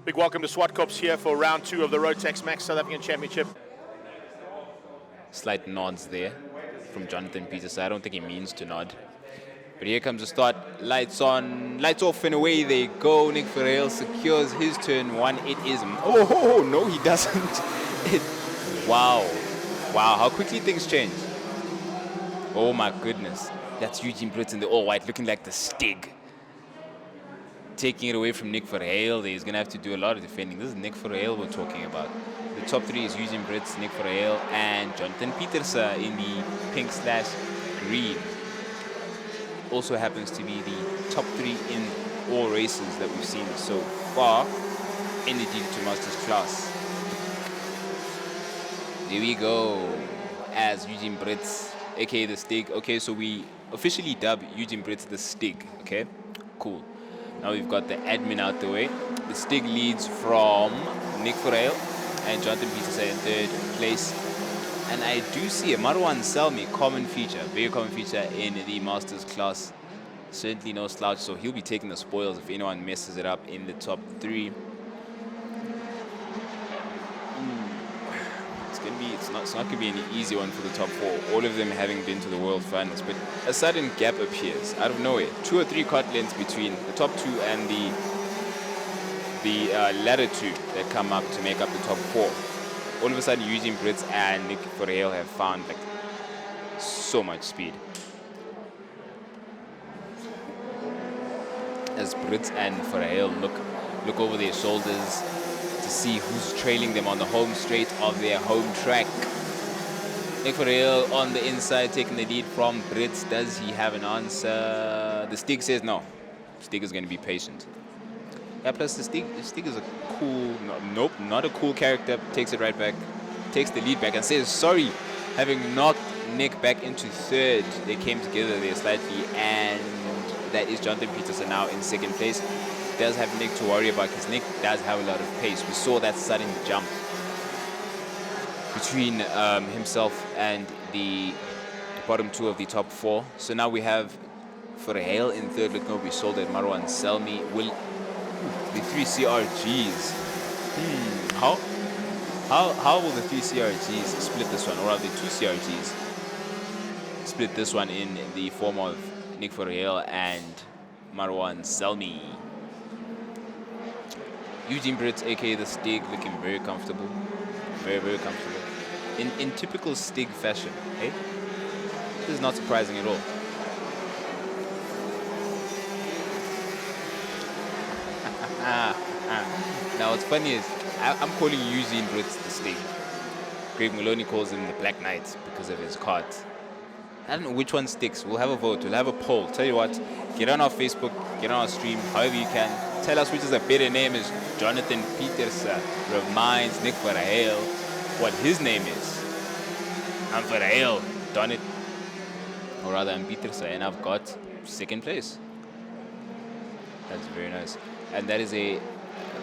Big welcome to Zwartkops here for round 2 of the Rotax Max South African Championship. Slight nods there from Jonathan Peters. I don't think he means to nod. But here comes the start. Lights on, lights off, and away they go. Nick Ferreira secures his turn one. It is... Oh, no, he doesn't. Wow. Wow, how quickly things change. Oh, my goodness. That's Eugene Brits in the all-white, looking like the Stig. Taking it away from Nick Ferreira. He's going to have to do a lot of defending. This is Nick Ferreira we're talking about. The top three is Eugene Brits, Nick Ferreira, and Jonathan Peters in the pink/green. Also happens to be the top three in all races that we've seen so far in the DD2 Masters class. There we go. As Eugene Brits, aka the Stig. Okay, so we officially dub Eugene Brits the Stig. Okay, cool. Now we've got the admin out the way. The Stig leads from Nick Ferreira and Jonathan Peters in third place. And I do see a Marwan Selmi, common feature, very common feature in the Masters class. Certainly no slouch, so he'll be taking the spoils if anyone messes it up in the top three. It's not going to be an easy one for the top four, all of them having been to the World Finals. But a sudden gap appears out of nowhere. 2 or 3 cart lengths between the top two and the latter two that come up to make up the top 4. All of a sudden, Eugene Brits and Nick Ferreira have found like so much speed. As Brits and Ferreira look over their shoulders to see who's trailing them on the home straight of their home track. Nick Ferreira on the inside taking the lead from Brits. Does he have an answer? The Stig says no. Stig is going to be patient. Yeah, plus the Stig is a cool, nope, not a cool character. Takes it right back, takes the lead back and says sorry, having knocked Nick back into third. They came together there slightly, and that is Jonathan Peters now in second place. Does have Nick to worry about because Nick does have a lot of pace. We saw that sudden jump between himself and the bottom 2 of the top 4. So now we have Ferreira in third, looking over his shoulder at Marwan Selmi. Will the 3 CRGs? How will the 3 CRGs split this one, or are the 2 CRGs split this one in the form of Nick Ferreira and Marwan Selmi? Eugene Brits, aka the Stig, looking very comfortable. Very, very comfortable. In typical Stig fashion, eh? This is not surprising at all. Now what's funny is, I'm calling Eugene Brits the Stig. Greg Maloney calls him the Black Knight because of his cart. I don't know which one sticks. We'll have a vote. We'll have a poll. Tell you what, get on our Facebook, get on our stream, however you can. Tell us which is a better name. Is Jonathan Peters reminds Nick Ferreira what his name is. I'm Ferreira, done it. Or rather, I'm Peters, and I've got second place. That's very nice. And that is a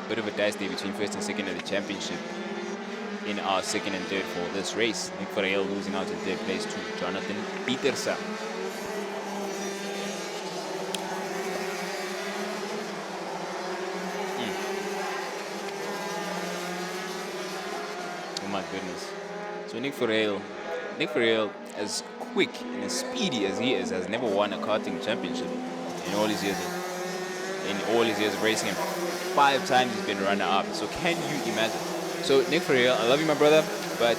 bit of a dice day between first and second of the championship in our second and third for this race. Nick Ferreira losing out in third place to Jonathan Peters. Oh my goodness. So Nick Ferreira, as quick and as speedy as he is, has never won a karting championship in all his years of racing. Him 5 times he's been runner-up. So can you imagine? So Nick Ferreira, I love you, my brother, but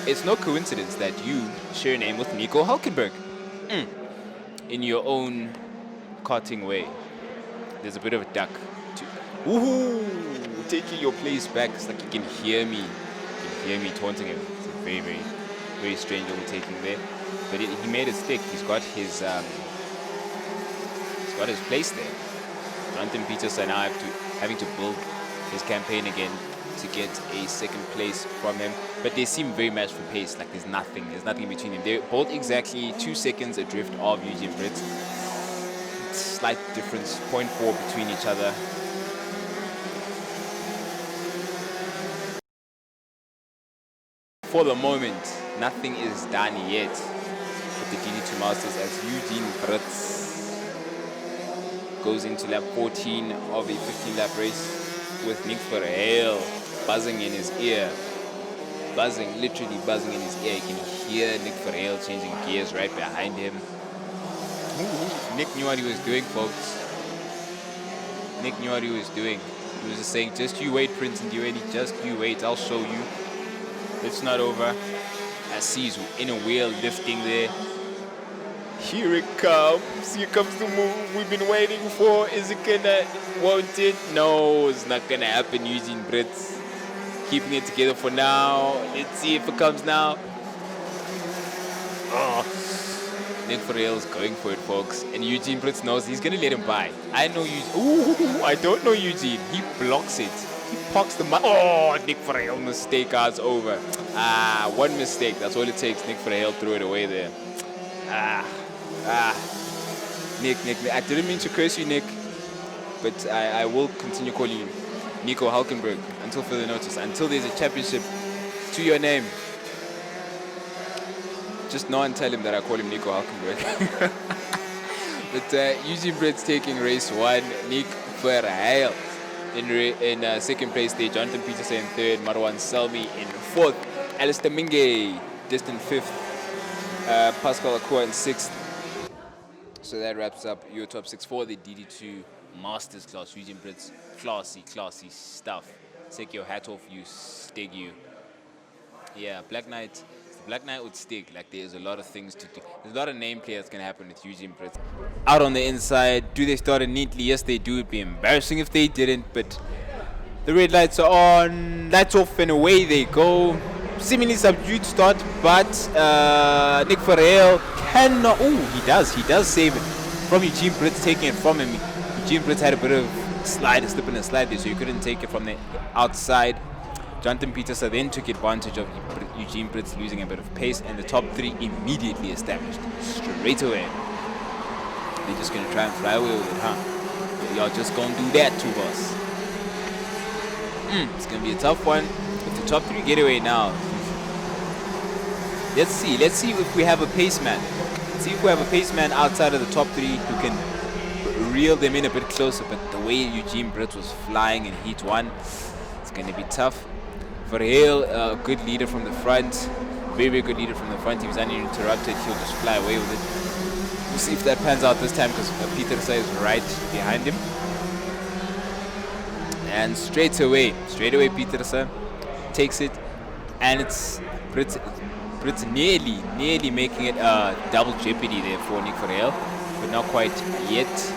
it's no coincidence that you share a name with Nico Hulkenberg. In your own karting way. There's a bit of a duck. Woohoo! Taking your place back. It's like you can hear me. You can hear me taunting him. It's a very, very, very strange overtaking there. But he made it stick. He's got his place there. Jonathan Peters now having to build his campaign again to get a second place from him. But they seem very matched for pace. Like there's nothing between them. They're both exactly 2 seconds adrift of Eugene Brits. Slight difference, 0.4 between each other. For the moment, nothing is done yet with the DD2 Masters as Eugene Brits goes into lap 14 of a 15-lap race. with Nick Verheul buzzing in his ear. Buzzing, literally buzzing in his ear. You can hear Nick Verheul changing gears right behind him. Nick knew what he was doing, folks. Nick knew what he was doing. He was just saying, just you wait, Prince and Duane, just you wait, I'll show you. It's not over. I see he's in a wheel lifting there. Here it comes. Here comes the move we've been waiting for. Is it gonna? Won't it? No, it's not gonna happen. Eugene Brits keeping it together for now. Let's see if it comes now. Oh, Nick Verheul's going for it, folks. And Eugene Brits knows he's gonna let him by. I know Eugene. Ooh, I don't know Eugene. He blocks it. He parks the oh, Nick Verheul mistake. Cards over. One mistake. That's all it takes. Nick Verheul threw it away there. Nick. I didn't mean to curse you, Nick, but I will continue calling you Nico Hulkenberg until further notice. Until there's a championship to your name. Just know and tell him that I call him Nico Hulkenberg. But Eugene Brett's taking race 1. Nick Verheul in second place there. Jonathan Peterson in third. Marwan Selmi in fourth. Alistair Minge distant fifth. Pascal Akua in sixth. So that wraps up your top 6 for the DD2 Masters class. Eugene Brett's classy stuff. Take your hat off, you Stig, you. Yeah, Black Knight would Stig. Like, there's a lot of things to do. There's a lot of nameplay that's going to happen with Eugene Brett. Out on the inside, do they start it neatly? Yes, they do. It'd be embarrassing if they didn't, but the red lights are on. Lights off and away they go. Seemingly subdued start, but Nick Verheul cannot. Oh, he does save it from Eugene Brett, taking it from him. Eugene Brett had a bit of slip and a slide there, so you couldn't take it from the outside. Jonathan Peterson then took advantage of Eugene Brett losing a bit of pace, and the top 3 immediately established straight away. They're just gonna try and fly away with it, huh? Y'all just gonna do that to us. It's gonna be a tough one. If the top 3 get away now, let's see if we have a paceman. See if we have a paceman outside of the top 3 who can reel them in a bit closer. But the way Eugene Brett was flying in heat 1, it's gonna be tough. Verheul, a good leader from the front, very good leader from the front. He was uninterrupted. He'll just fly away with it. We'll see if that pans out this time, because Peterson is right behind him. And straight away Peterson takes it, and it's Brits nearly making it double jeopardy there for Nick Verheul, but not quite yet.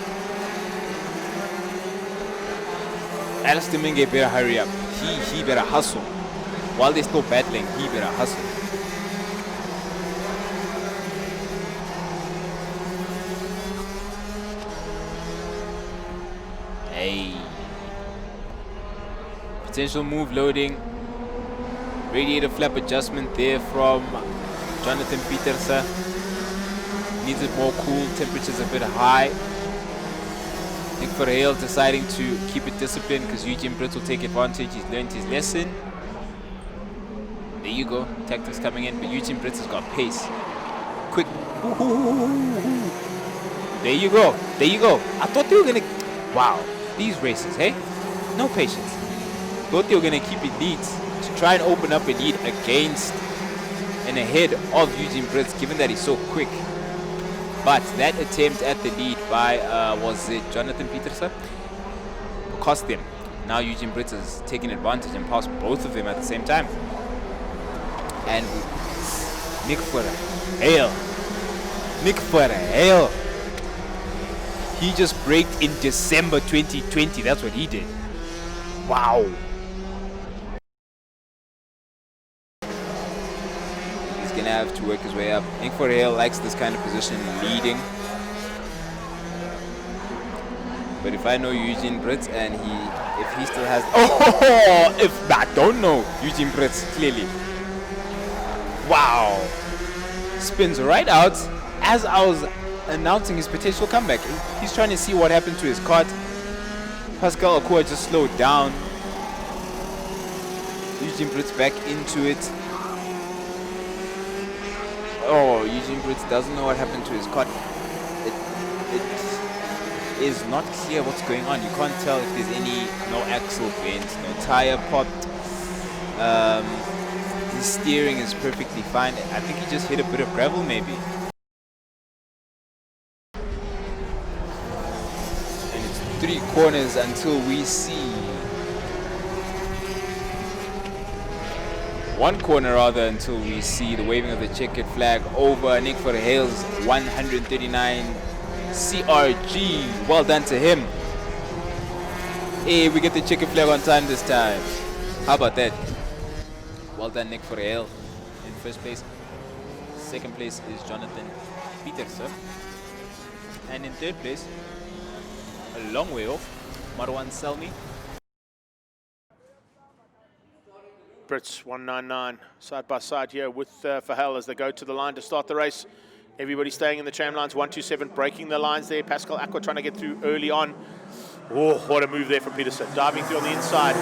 Alistair Minge better hurry up. He better hustle. While they're still battling, he better hustle. Hey. Potential move loading. Radiator flap adjustment there from Jonathan Peterson. Needs it more cool. Temperature's a bit high. Nick Verheul deciding to keep it disciplined because Eugene Brett will take advantage. He's learned his lesson. There you go. Tactics coming in, but Eugene Brett has got pace. Quick. There you go. I thought they were going to... Wow. These races, hey? No patience. Thought they were going to keep it leads to try and open up a lead against and ahead of Eugene Brett, given that he's so quick. But that attempt at the lead by, was it Jonathan Peterson? Cost them. Now Eugene Brett has taken advantage and passed both of them at the same time. And Nick Verheul. He just braked in December 2020. That's what he did. Wow. He's going to have to work his way up. Nick Verheul likes this kind of position, leading. But if I know Eugene Brett and if he still has... Oh, if I don't know Eugene Brett, clearly. Wow. Spins right out as I was announcing his potential comeback. He's trying to see what happened to his kart. Pascal Akua just slowed down. Eugene Brett's back into it. Oh, Eugene Brett doesn't know what happened to his kart. is not clear what's going on. You can't tell if there's no axle bent, no tire popped. His steering is perfectly fine. I think he just hit a bit of gravel maybe. And it's 3 corners until we see 1 corner rather, until we see the waving of the checkered flag over Nick Verheil's 139 CRG. Well done to him. Hey, we get the checkered flag on time this time. How about that? Well done, Nick Verheil in first place. Second place is Jonathan Petersen. And in third place, a long way off, Marwan Selmi. Brits 199 side by side here with Verheil as they go to the line to start the race. Everybody staying in the tram lines. 127 breaking the lines there. Pascal Aqua trying to get through early on. Oh, what a move there from Petersen. Diving through on the inside.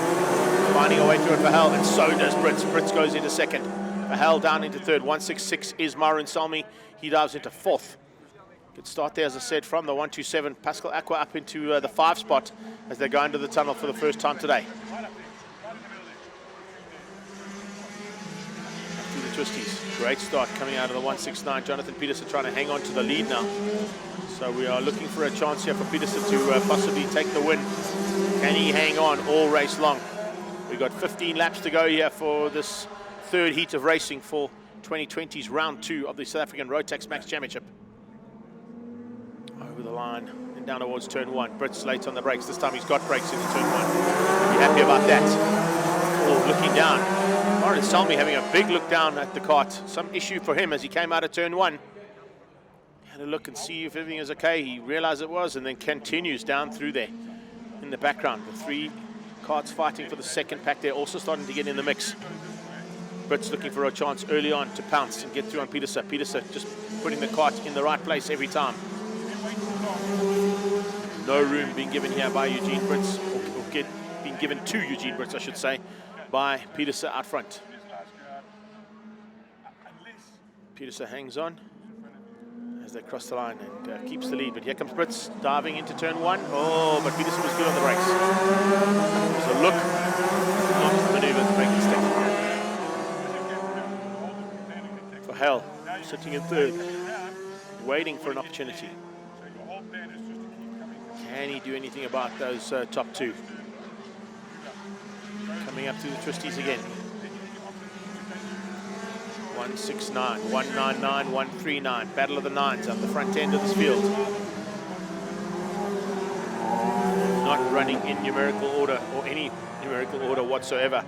Finding a way through at Verheil, and so does Brits. Brits goes into second. Verheil down into third. 166 is Marwan Selmi. He dives into fourth. Good start there, as I said, from the 127. Pascal Aqua up into the 5 spot as they go into the tunnel for the first time today. Through the twisties. Great start coming out of the 169. Jonathan Petersen trying to hang on to the lead now. So we are looking for a chance here for Petersen to possibly take the win. Can he hang on all race long? We've got 15 laps to go here for this third heat of racing for 2020's round 2 of the South African Rotax Max Championship. Over the line and down towards turn 1. Brits late on the brakes. This time he's got brakes into turn 1. Be happy about that. Oh, looking down. Marwan Selmi having a big look down at the kart. Some issue for him as he came out of turn 1. Had a look and see if everything is okay. He realized it was, and then continues down through there in the background. The 3 karts fighting for the second pack there, also starting to get in the mix. Brits looking for a chance early on to pounce and get through on Petersen. Petersen just putting the kart in the right place every time. No room being given here by Eugene Brits, or being given to Eugene Brits, I should say, by Petersen out front. Petersen hangs on as they cross the line and keeps the lead. But here comes Brits diving into turn 1. Oh, but Petersen was good on the brakes. So look, not the maneuver to make it stick. Verheil sitting in third, waiting for an opportunity. Can he do anything about those top 2? Coming up through the twisties again. 169, 199, 139. Battle of the Nines up the front end of this field. Not running in numerical order or any numerical order whatsoever.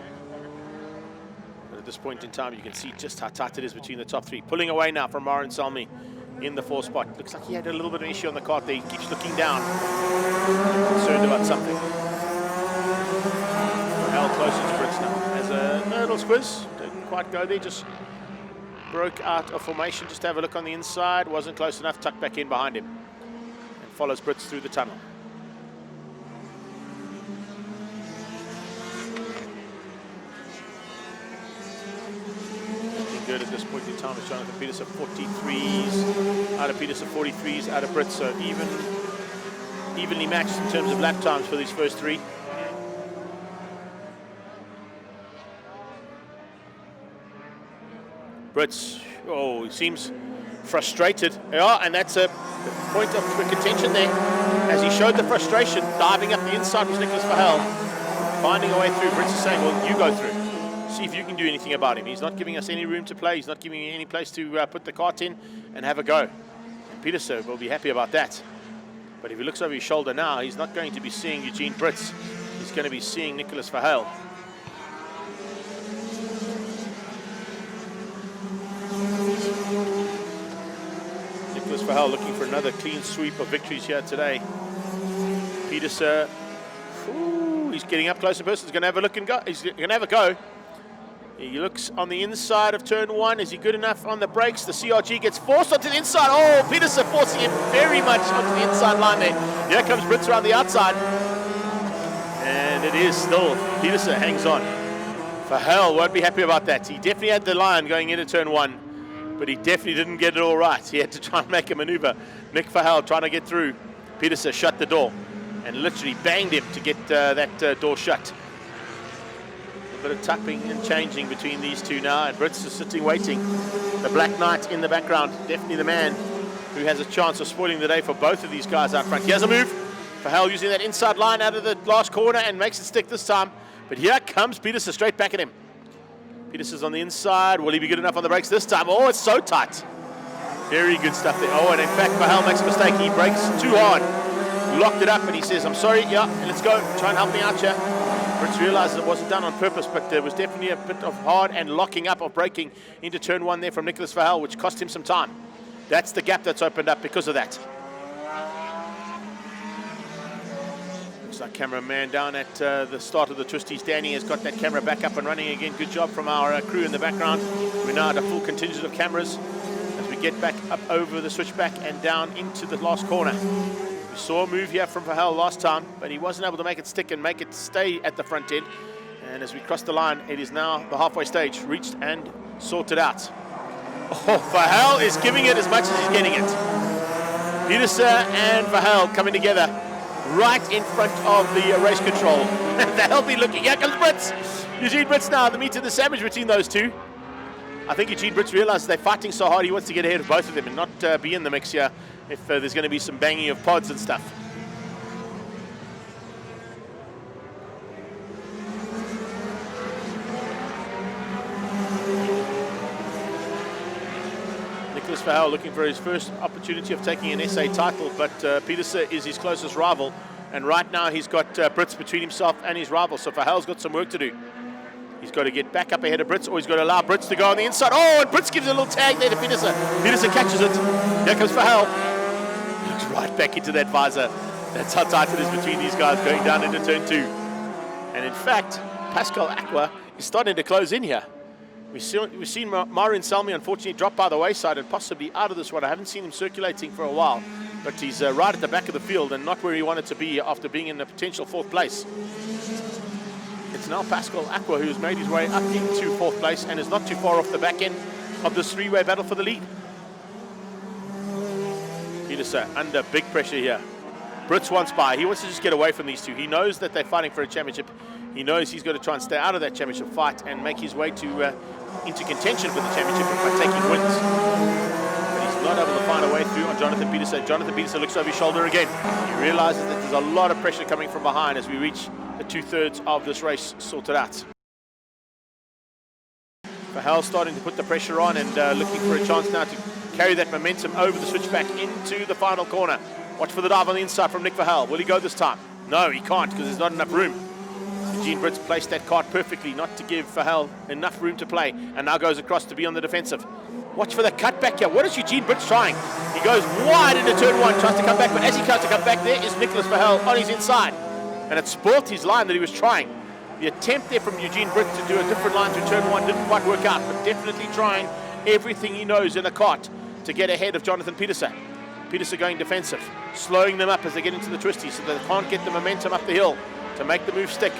But at this point in time, you can see just how tight it is between the top 3. Pulling away now from Marwan Selmi in the 4 spot. Looks like he had a little bit of an issue on the kart there. He keeps looking down, concerned about something. Verheil closer to Brits now. Has a little squiz. Didn't quite go there. Just broke out of formation. Just have a look on the inside. Wasn't close enough. Tucked back in behind him. And follows Brits through the tunnel. Looking good at this point in time. It's Jonathan Petersen 43s out of Petersen, 43s out of Brits. So evenly matched in terms of lap times for these first 3. Brits, oh, he seems frustrated. Yeah, and that's a point of contention there. As he showed the frustration, diving up the inside was Nicholas Verheil. Finding a way through. Brits is saying, well, you go through. See if you can do anything about him. He's not giving us any room to play. He's not giving me any place to put the kart in and have a go. And Petersen will be happy about that. But if he looks over his shoulder now, he's not going to be seeing Eugene Brits. He's going to be seeing Nicholas Verheil. Nicholas Verheil looking for another clean sweep of victories here today. Petersen, he's getting up close and personal. He's going to have a look and go. He's going to have a go. He looks on the inside of turn 1. Is he good enough on the brakes? The CRG gets forced onto the inside. Oh, Petersen forcing him very much onto the inside line there. Here comes Brits around the outside. And it is still, Petersen hangs on. Verheil won't be happy about that. He definitely had the line going into turn 1, but he definitely didn't get it all right. He had to try and make a maneuver. Nick Verheil trying to get through. Peterson shut the door and literally banged him to get that door shut. A bit of tapping and changing between these two now, and Brits is sitting waiting. The Black Knight in the background, definitely the man who has a chance of spoiling the day for both of these guys out front. Here's a move. Verheul using that inside line out of the last corner and makes it stick this time. But here comes Peterson straight back at him. Peterson's on the inside. Will he be good enough on the brakes this time? Oh, it's so tight. Very good stuff there. Oh, and in fact, Verheul makes a mistake. He brakes too hard. Locked it up, and he says, I'm sorry, yeah, let's go. Try and help me out here. Brits realizes it wasn't done on purpose, but there was definitely a bit of hard and locking up of braking into turn one there from Nicholas Verheul, which cost him some time. That's the gap that's opened up because of that. Looks like cameraman down at the start of the twisties, Danny, has got that camera back up and running again. Good job from our crew in the background. We're now at a full contingent of cameras as we get back up over the switchback and down into the last corner. We saw a move here from Verheul last time, but he wasn't able to make it stick and make it stay at the front end. And as we cross the line, it is now the halfway stage, reached and sorted out. Oh, Verheul is giving it as much as he's getting it. Peterson and Verheul coming together right in front of the race control. They'll be looking. Here comes Brits. Eugene Brits now, the meat and the sandwich between those two. I think Eugene Brits realizes they're fighting so hard, he wants to get ahead of both of them and not be in the mix here if there's going to be some banging of pods and stuff. Nicholas Verheul looking for his first opportunity of taking an SA title, but Peterson is his closest rival, and right now he's got Brits between himself and his rival, so Verheul's got some work to do. He's got to get back up ahead of Brits, or he's got to allow Brits to go on the inside. Oh, and Brits gives a little tag there to Peterson. Peterson catches it. Here comes Verheul. Looks right back into that visor. That's how tight it is between these guys going down into turn two. And in fact, Pascal Aqua is starting to close in here. We've seen Marin Salmi unfortunately drop by the wayside and possibly out of this one. I haven't seen him circulating for a while, but he's right at the back of the field and not where he wanted to be after being in a potential fourth place. It's now Pascal Aqua who's made his way up into fourth place and is not too far off the back end of this three-way battle for the lead. Peterson under big pressure here. Brits wants by. He wants to just get away from these two. He knows that they're fighting for a championship. He knows he's got to try and stay out of that championship fight and make his way to into contention for the championship by taking wins. But he's not able to find a way through on Jonathan Peterson. Jonathan Peterson looks over his shoulder again. He realizes that there's a lot of pressure coming from behind as we reach the two-thirds of this race sorted out. Verheul starting to put the pressure on and looking for a chance now to carry that momentum over the switchback into the final corner. Watch for the dive on the inside from Nick Verheul. Will he go this time? No, he can't because there's not enough room. Eugene Brits placed that cart perfectly not to give Verheul enough room to play and now goes across to be on the defensive. Watch for the cutback here. What is Eugene Brits trying? He goes wide into turn one, tries to come back, but as he tries to come back, there is Nicholas Verheul on his inside. And it spoilt his line that he was trying. The attempt there from Eugene Brits to do a different line to turn one didn't quite work out, but definitely trying everything he knows in the cart to get ahead of Jonathan Peterson. Peterson going defensive, slowing them up as they get into the twisties so that they can't get the momentum up the hill to make the move stick.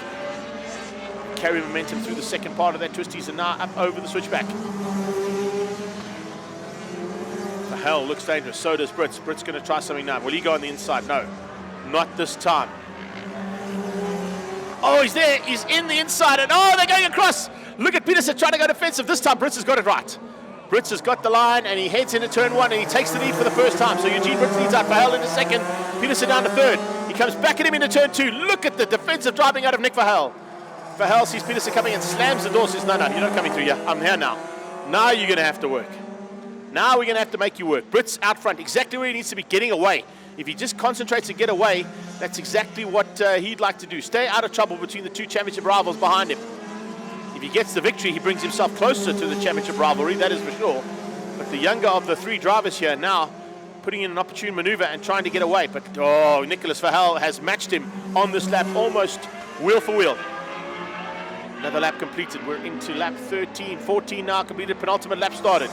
Carry momentum through the second part of that twisties and now up over the switchback. Verheul looks dangerous, so does Brits. Brits going to try something now. Will he go on the inside? No, not this time. Oh, he's there, he's in the inside, and oh, they're going across. Look at Peterson trying to go defensive. This time Brits has got it right. Brits has got the line and he heads into turn one and he takes the lead for the first time. So Eugene Brits leads out, Verheul into second, Peterson down to third. He comes back at him into turn two. Look at the defensive driving out of Nick Verheul. Verheul sees Peterson coming and slams the door, says, no, you're not coming through here. I'm here now. Now you're going to have to work. Now we're going to have to make you work. Brits out front, exactly where he needs to be, getting away. If he just concentrates and get away, that's exactly what he'd like to do. Stay out of trouble between the two championship rivals behind him. If he gets the victory, he brings himself closer to the championship rivalry, that is for sure. But the younger of the three drivers here now putting in an opportune maneuver and trying to get away. But, oh, Nicholas Verheul has matched him on this lap almost wheel for wheel. Another lap completed. We're into lap 13, 14 now completed. Penultimate lap started.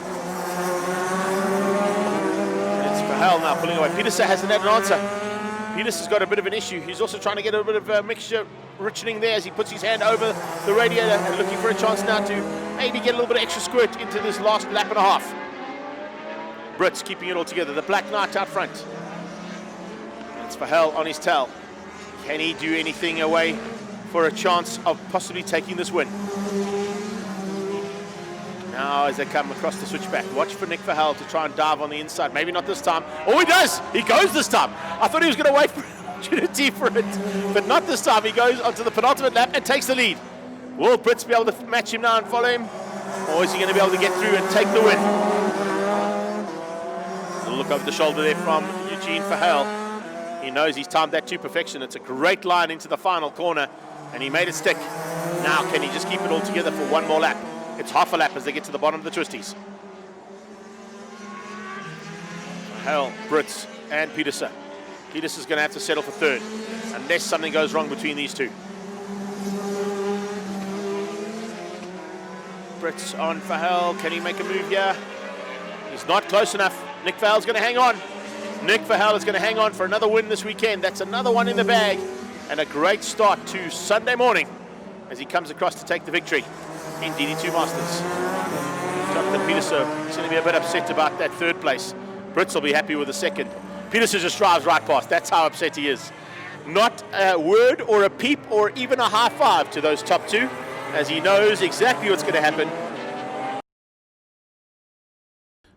It's Verheul now pulling away. Peterson hasn't had an answer. Peterson's got a bit of an issue. He's also trying to get a bit of a mixture richening there as he puts his hand over the radiator and looking for a chance now to maybe get a little bit of extra squirt into this last lap and a half. Brits keeping it all together. The Black Knight out front. It's Verheul on his tail. Can he do anything away for a chance of possibly taking this win? Now as they come across the switchback, watch for Nick Verheul to try and dive on the inside. Maybe not this time. Oh, he does! He goes this time. I thought he was going to wait for an opportunity for it, but not this time. He goes onto the penultimate lap and takes the lead. Will Brits be able to match him now and follow him? Or is he going to be able to get through and take the win? A look over the shoulder there from Eugene Verheul. He knows he's timed that to perfection. It's a great line into the final corner, and he made it stick. Now, can he just keep it all together for one more lap? It's half a lap as they get to the bottom of the twisties. Verheul, Brits, and Petersen. Petersen's going to have to settle for third, unless something goes wrong between these two. Brits on Verheul. Can he make a move here? He's not close enough. Nick Verheul's going to hang on. Nick Verheul is going to hang on for another win this weekend. That's another one in the bag. And a great start to Sunday morning as he comes across to take the victory in DD2 Masters. Jonathan Petersen is going to be a bit upset about that third place. Brits will be happy with the second. Petersen just drives right past. That's how upset he is. Not a word or a peep or even a high five to those top two, as he knows exactly what's going to happen.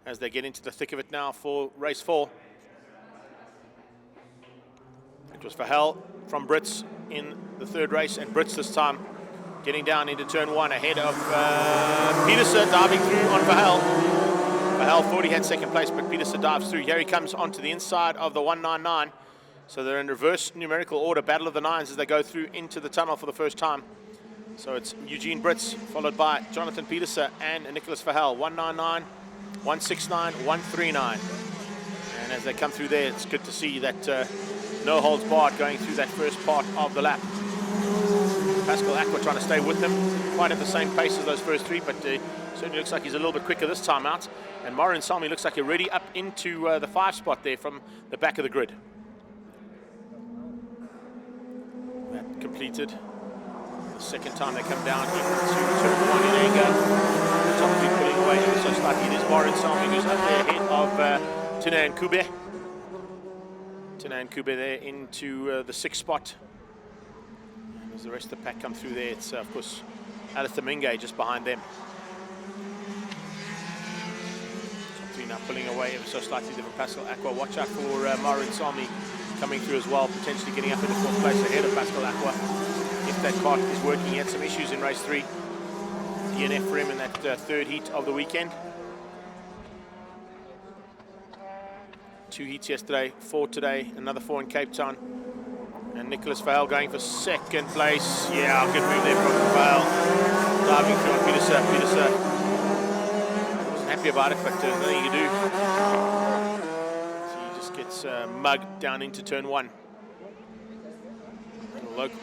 As they get into the thick of it now for race 4. It was Verheul from Brits in the third race, and Brits this time getting down into turn 1 ahead of Petersen, diving through on Verheul. Verheul thought he had second place, but Petersen dives through. Here he comes onto the inside of the 199. So they're in reverse numerical order, battle of the nines as they go through into the tunnel for the first time. So it's Eugene Brits, followed by Jonathan Petersen and Nicholas Verheul. 199, 169, 139. And as they come through there, it's good to see that no holds barred going through that first part of the lap. Pascal Aqua trying to stay with them, quite at the same pace as those first three, but certainly looks like he's a little bit quicker this time out. And Morin Salmi looks like he's already up into the 5 spot there from the back of the grid. That completed. The second time they come down into turn 1 in anger. Top three pulling away ever so slightly. It is Morin Salmi who's up there ahead of Tina and Kube. Tina and Kube there into the 6th spot. And as the rest of the pack come through there, it's of course Alistair Minge just behind them. Top three now pulling away ever so slightly different. Pascal Aqua. Watch out for Morin Salmi coming through as well, potentially getting up into 4th place ahead of Pascal Aqua. If that kart is working, he had some issues in race 3. DNF for him in that third heat of the weekend. 2 heats yesterday, 4 today, another 4 in Cape Town. And Nicholas Verheul going for second place. Yeah, good move there from Verheul. Diving through on Petersen. Petersen wasn't happy about it, but there's nothing you can do. So he just gets mugged down into turn 1. Local.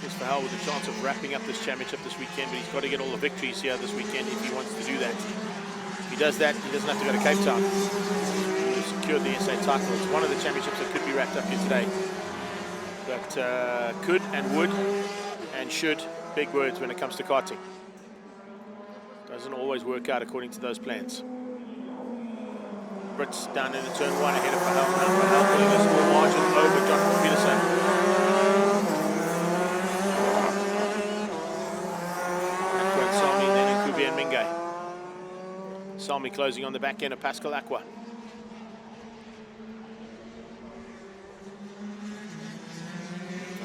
Nicholas Verheul with a chance of wrapping up this championship this weekend, but he's got to get all the victories here this weekend if he wants to do that. If he does that, he doesn't have to go to Cape Town. He's secured the SA title. It's one of the championships that could be wrapped up here today. But could and would and should, big words when it comes to karting. Doesn't always work out according to those plans. Brits down into turn 1 ahead of Verheul. Now Verheul pulling a small margin over Jonathan Petersen. Salmi, then Nkubi and Minge. Salmi closing on the back end of Pascal Aqua.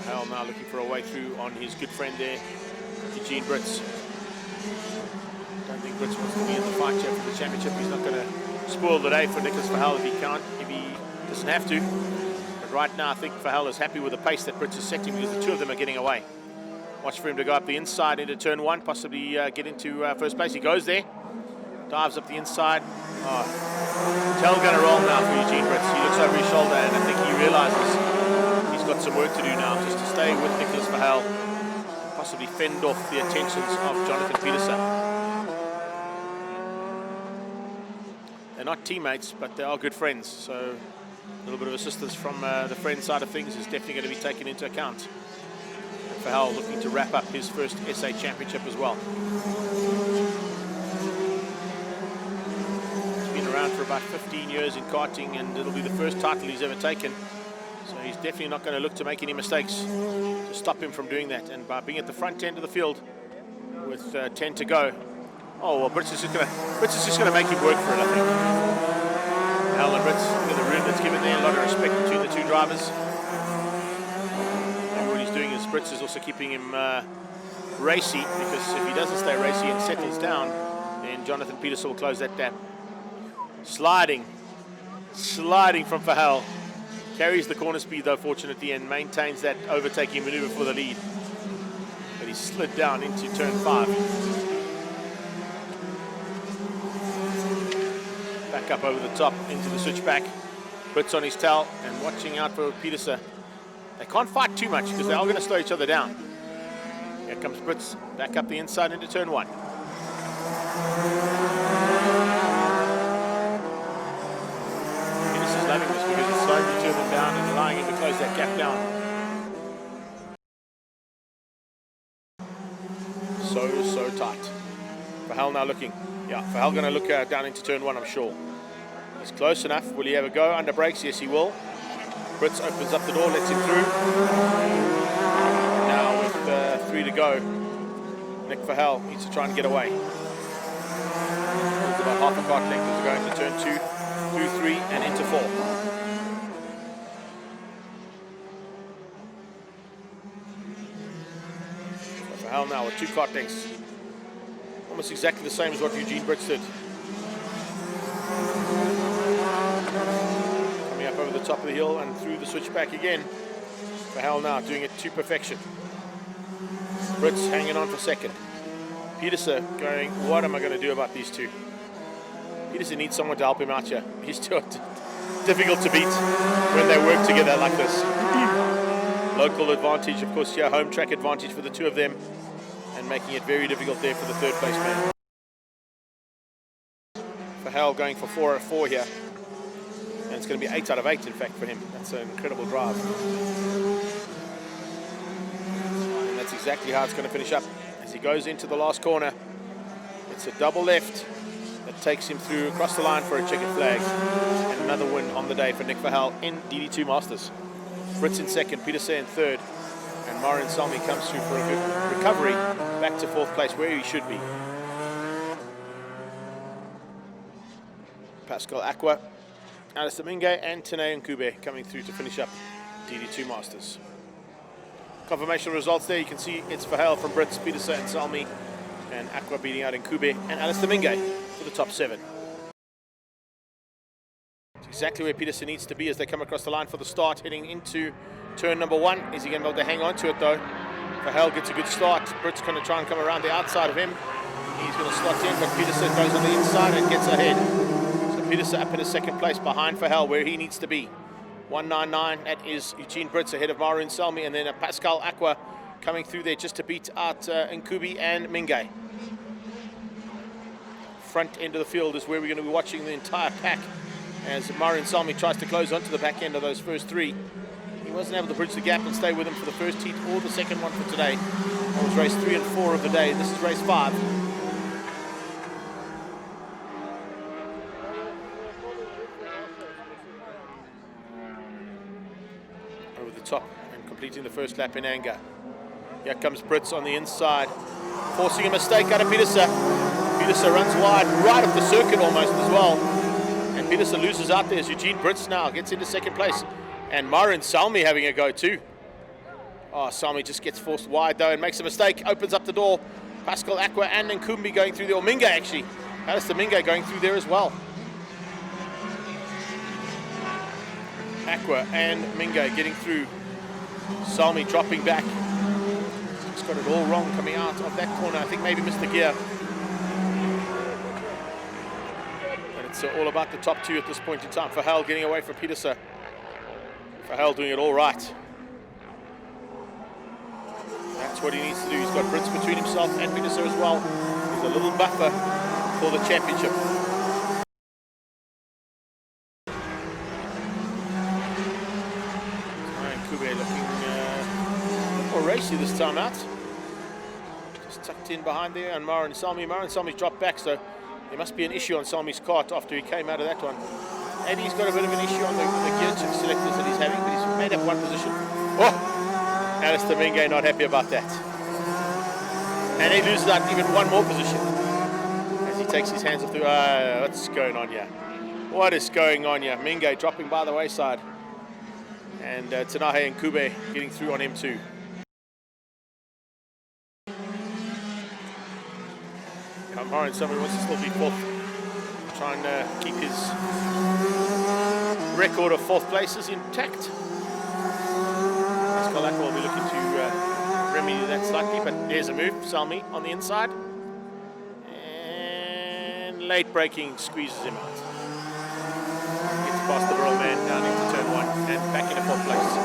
Verheul now looking for a way through on his good friend there, Eugene Brits. Don't think Brits wants to be in the fight here for the championship. He's not going to spoil the day for Nicholas Verheul if he can't, if he doesn't have to. But right now I think Verheul is happy with the pace that Brits is setting because the two of them are getting away. Watch for him to go up the inside into turn 1, possibly get into first place. He goes there, dives up the inside. Oh, tail going to roll now for Eugene Brits. He looks over his shoulder and I think he realizes he's got some work to do now just to stay with Nicholas Verheul, possibly fend off the attentions of Jonathan Petersen. They're not teammates, but they are good friends, so a little bit of assistance from the friend side of things is definitely going to be taken into account. And Verheul looking to wrap up his first SA Championship as well. He's been around for about 15 years in karting, and it'll be the first title he's ever taken. So he's definitely not going to look to make any mistakes to stop him from doing that. And by being at the front end of the field with 10 to go, oh well, Brits is just going to make him work for it, I think. Alan Brits, look at the room that's given there, a lot of respect between the two drivers. And what he's doing is Brits is also keeping him racy, because if he doesn't stay racy and settles down, then Jonathan Peterson will close that gap. Sliding from Verhaal. Carries the corner speed though, fortunately, and maintains that overtaking maneuver for the lead. But he slid down into turn 5. Back up over the top into the switchback. Brits on his tail and watching out for Peterson. They can't fight too much because they are going to slow each other down. Here comes Brits back up the inside into turn 1. Peterson's loving this because it's slowing the two of them down and allowing him to close that gap down. So tight. Verhaal now looking. Yeah, Verhaal going to look down into turn 1, I'm sure. He's close enough. Will he ever go under brakes? Yes, he will. Brits opens up the door, lets him through. Now with 3 to go, Nick Verhaal needs to try and get away. It's about half a kart length as we go into turn 2, through 3 and into 4. Verhaal now with 2 kart lengths. Almost exactly the same as what Eugene Brits did. Coming up over the top of the hill and through the switchback again. Verhaal now doing it to perfection. Brits hanging on for second. Peterson going, what am I going to do about these two? Peterson needs someone to help him out here. He's too difficult to beat when they work together like this. Local advantage, of course, here, home track advantage for the two of them, and making it very difficult there for the third place man. Verhaal going for 4 out of 4 here. And it's going to be 8 out of 8, in fact, for him. That's an incredible drive. And that's exactly how it's going to finish up. As he goes into the last corner, it's a double left that takes him through across the line for a checkered flag. And another win on the day for Nick Verhaal in DD2 Masters. Brits in second, Peterson in third, and Marin Salmi comes through for a good recovery back to 4th place where he should be. Pascal Aqua, Alistair Minge and Tene Nkube coming through to finish up DD2 Masters. Confirmation results there, you can see it's Verhaal from Brits, Peterson and Salmi, and Aqua beating out Nkube and Alistair Minge for the top 7. It's exactly where Peterson needs to be as they come across the line for the start, heading into turn number 1. Is he going to be able to hang on to it though? Verhaal gets a good start. Brits going to try and come around the outside of him. He's going to slot in, but Peterson goes on the inside and gets ahead. So Peterson up in a 2nd place behind Verhaal where he needs to be. 199, that is Eugene Brits ahead of Marin Salmi, and then a Pascal Aqua coming through there just to beat out Nkube and Minge. Front end of the field is where we're going to be watching the entire pack as Marin Salmi tries to close onto the back end of those first 3. He wasn't able to bridge the gap and stay with him for the first heat or the second one for today. That was race 3 and 4 of the day. This is race 5. Over the top and completing the first lap in anger. Here comes Brits on the inside, forcing a mistake out of Peterson. Peterson runs wide, right off the circuit almost as well. And Peterson loses out there as Eugene Brits now gets into 2nd place. And Marin Salmi having a go too. Oh, Salmi just gets forced wide though and makes a mistake, opens up the door. Pascal Aqua and Nkube going through there, or Minge actually. Alistair Minge going through there as well. Aqua and Minge getting through. Salmi dropping back. He's got it all wrong coming out of that corner. I think maybe missed the gear. It's all about the top 2 at this point in time. Verhaal getting away from Peterson. Verhaal doing it all right. That's what he needs to do. He's got Brits between himself and Peterson as well. He's a little buffer for the championship. Nkube looking more racy this time out. Just tucked in behind there, and Marin Salmi. Marin Salmi's dropped back, so There must be an issue on Salmi's kart after he came out of that one. Maybe he's got a bit of an issue on the gear shift selectors that he's having, but he's made up one position. Oh! Alistair Menge not happy about that. And he loses out even one more position as he takes his hands off the... what's going on here? What is going on here? Menge dropping by the wayside. And Tanahe and Kube getting through on him too. Kamara and somebody wants to still be fourth. Trying to keep his record of fourth places intact. Pascal Aqua will be looking to remedy that slightly, but there's a move. Salmi on the inside. And late braking squeezes him out. Gets past the roll man down into turn one and back into fourth place.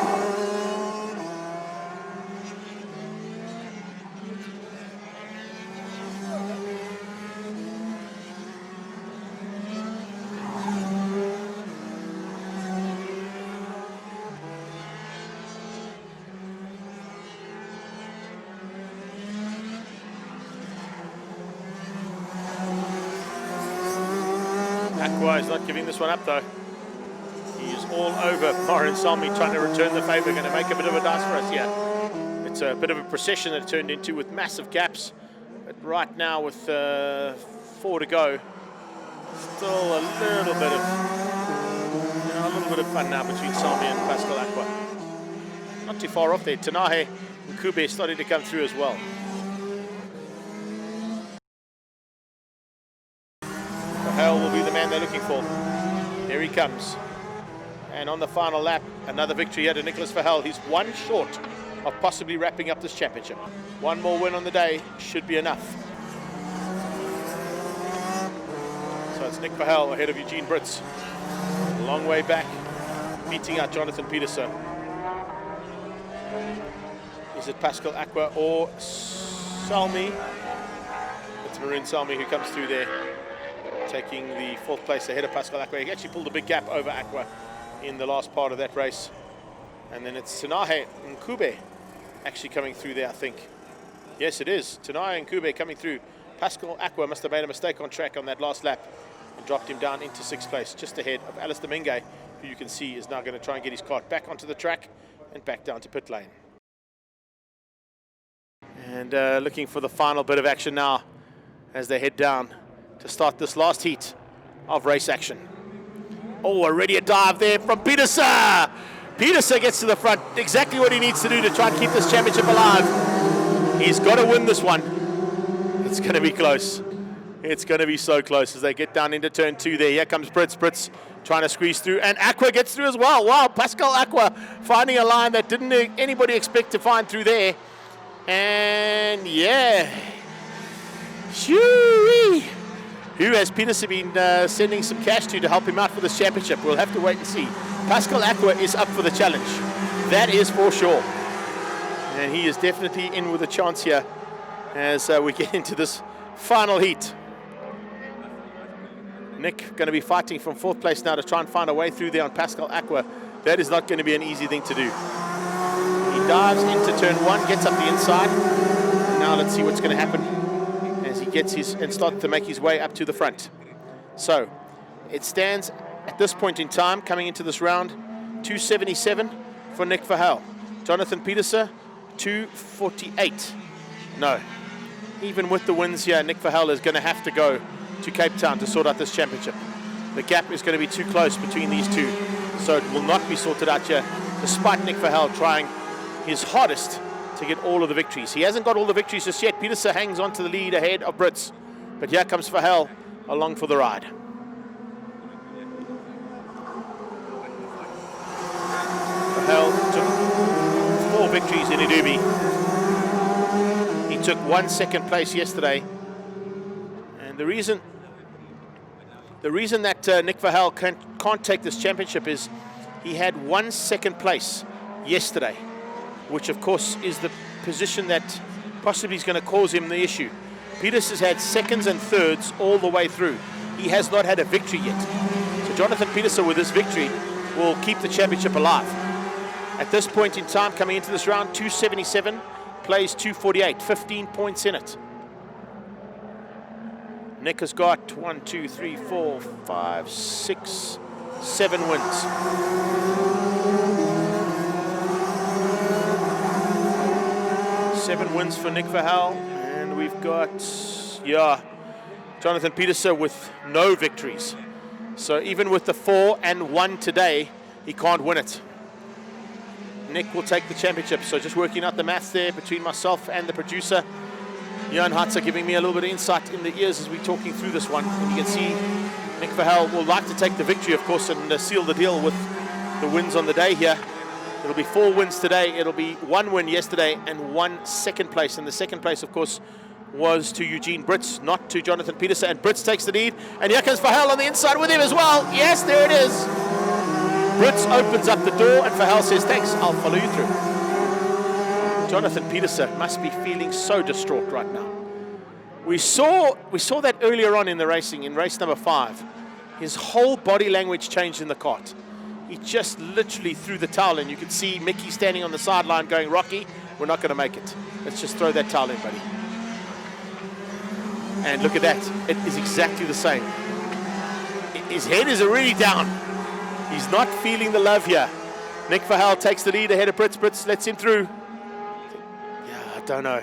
Aqua is not giving this one up though. He is all over Morin Salmi trying to return the favour. Going to make a bit of a dance for us here. It's a bit of a procession that it turned into with massive gaps. But right now with 4 to go, still a little bit of fun now between Salmi and Pascal Aqua. Not too far off there. Tanahe and Kube starting to come through as well. Hell will be the man they're looking for. Here he comes. And on the final lap, another victory here to Nicholas Verheul. He's one short of possibly wrapping up this championship. One more win on the day should be enough. So it's Nick Verheul ahead of Eugene Brits. A long way back, beating out Jonathan Peterson. Is it Pascal Aqua or Salmi? It's Maroon Salmi who comes through there, taking the fourth place ahead of Pascal Aqua. He actually pulled a big gap over Aqua in the last part of that race. And then it's Tanahe and Kube actually coming through there, I think. Yes, it is. Tanahe and Kube coming through. Pascal Aqua must have made a mistake on track on that last lap and dropped him down into 6th place, just ahead of Alistair Menge, who you can see is now going to try and get his kart back onto the track and back down to pit lane. And looking for the final bit of action now as they head down to start this last heat of race action. Oh, already a dive there from Peterson. Peterson gets to the front. Exactly what he needs to do to try and keep this championship alive. He's got to win this one. It's going to be close. It's going to be so close as they get down into turn 2 there. Here comes Brits. Brits trying to squeeze through. And Aqua gets through as well. Wow, Pascal Aqua finding a line that didn't anybody expect to find through there. And yeah. Shoo-wee. Who has Peterson been sending some cash to help him out for this championship? We'll have to wait and see. Pascal Aqua is up for the challenge. That is for sure. And he is definitely in with a chance here as we get into this final heat. Nick going to be fighting from 4th place now to try and find a way through there on Pascal Aqua. That is not going to be an easy thing to do. He dives into turn 1, gets up the inside. Now let's see what's going to happen as he gets his and starts to make his way up to the front. So it stands at this point in time, coming into this round, 277 for Nick Verheul. Jonathan Peterson, 248. No, even with the wins here, Nick Verheul is going to have to go to Cape Town to sort out this championship. The gap is going to be too close between these two, so it will not be sorted out here, despite Nick Verheul trying his hardest to get all of the victories. He hasn't got all the victories just yet. Peterson hangs on to the lead ahead of Brits. But here comes Verheul along for the ride. Verheul took 4 victories in Idubi. He took 1 second place yesterday. And the reason that Nick Verheul can't take this championship is he had 1 second place yesterday, which of course is the position that possibly is going to cause him the issue. Peters has had seconds and thirds all the way through. He has not had a victory yet. So Jonathan Peterson with this victory will keep the championship alive. At this point in time, coming into this round, 277, plays 248, 15 points in it. Nick has got 1, 2, 3, 4, 5, 6, 7 wins. Seven wins for Nick Verhaal, and we've got, Jonathan Peterson with no victories. So even with the 4 and 1 today, he can't win it. Nick will take the championship. So just working out the maths there between myself and the producer, Jan Hatzer, giving me a little bit of insight in the ears as we're talking through this one. And you can see Nick Verhaal will like to take the victory, of course, and seal the deal with the wins on the day here. It'll be 4 wins today. It'll be 1 win yesterday and 1 second place. And the second place, of course, was to Eugene Brits, not to Jonathan Peterson. And Brits takes the lead. And here comes Verhaal on the inside with him as well. Yes, there it is. Brits opens up the door and Verhaal says, thanks, I'll follow you through. Jonathan Peterson must be feeling so distraught right now. We saw that earlier on in the racing, in race number 5. His whole body language changed in the kart. He just literally threw the towel in. You could see Mickey standing on the sideline going, Rocky, we're not going to make it. Let's just throw that towel in, buddy. And look at that. It is exactly the same. His head is already down. He's not feeling the love here. Nick Verhaal takes the lead ahead of Brits. Brits lets him through. Yeah, I don't know.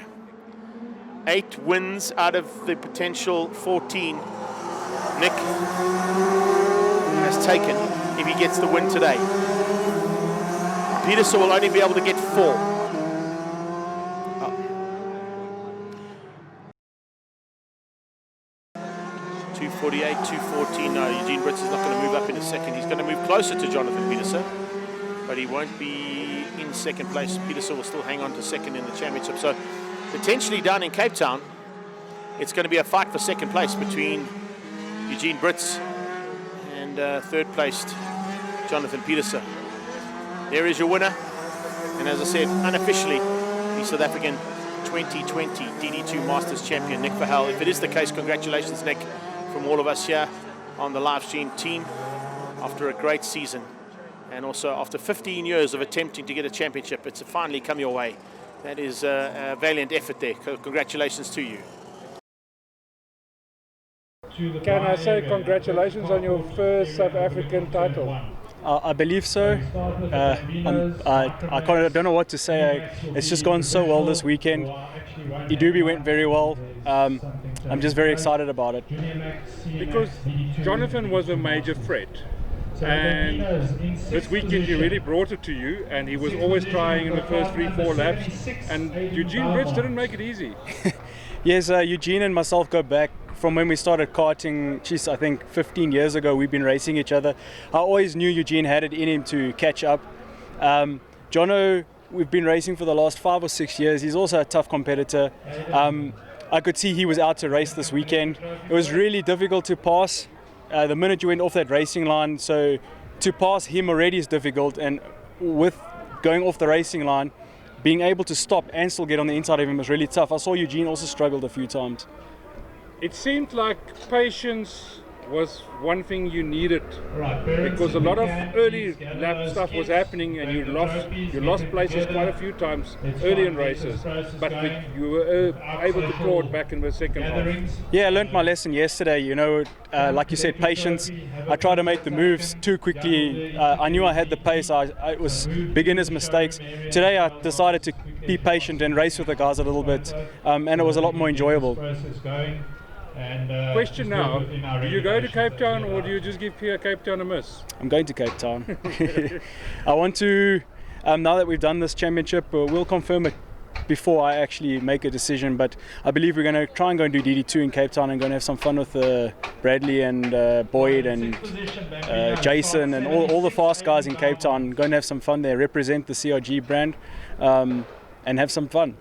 8 wins out of the potential 14. Nick has taken if he gets the win today. Peterson will only be able to get 4. 248, 214. No, Eugene Brits is not going to move up in a second. He's going to move closer to Jonathan Peterson, but he won't be in second place. Peterson will still hang on to second in the championship. So potentially down in Cape Town, it's going to be a fight for second place between Eugene Brits and third placed Jonathan Peterson. There is your winner. And as I said, unofficially, the South African 2020 DD2 Masters champion, Nick Verhaal. If it is the case, congratulations, Nick, from all of us here on the live stream team after a great season. And also after 15 years of attempting to get a championship, it's finally come your way. That is a valiant effort there. Congratulations to you. Can I say congratulations on your first South African title? I believe so. I don't know what to say. It's just gone so well this weekend. Idubi went very well. I'm just very excited about it. Because Jonathan was a major threat. And this weekend he really brought it to you, and he was always trying in the first 3-4 laps. And Eugene Brits didn't make it easy. Yes, Eugene and myself go back from when we started karting, I think 15 years ago. We've been racing each other. I always knew Eugene had it in him to catch up. Jono, we've been racing for the last 5 or 6 years. He's also a tough competitor. I could see he was out to race this weekend. It was really difficult to pass the minute you went off that racing line. So to pass him already is difficult, and with going off the racing line, being able to stop and still get on the inside of him was really tough. I saw Eugene also struggled a few times. It seemed like patience was one thing you needed, because a lot of early lap stuff was happening and you lost places quite a few times early in races, but you were able to claw it back in the second half. Yeah, I learned my lesson yesterday. You know, like you said, patience. I tried to make the moves too quickly. I knew I had the pace. It was beginner's mistakes. Today I decided to be patient and race with the guys a little bit, and it was a lot more enjoyable. Question now, do you go to Cape Town or do you just give Cape Town a miss? I'm going to Cape Town. I want to, now that we've done this championship, we'll confirm it before I actually make a decision, but I believe we're going to try and go and do DD2 in Cape Town and going to have some fun with Bradley and Boyd and Jason and all the fast guys in Cape Town. Going to have some fun there, represent the CRG brand and have some fun.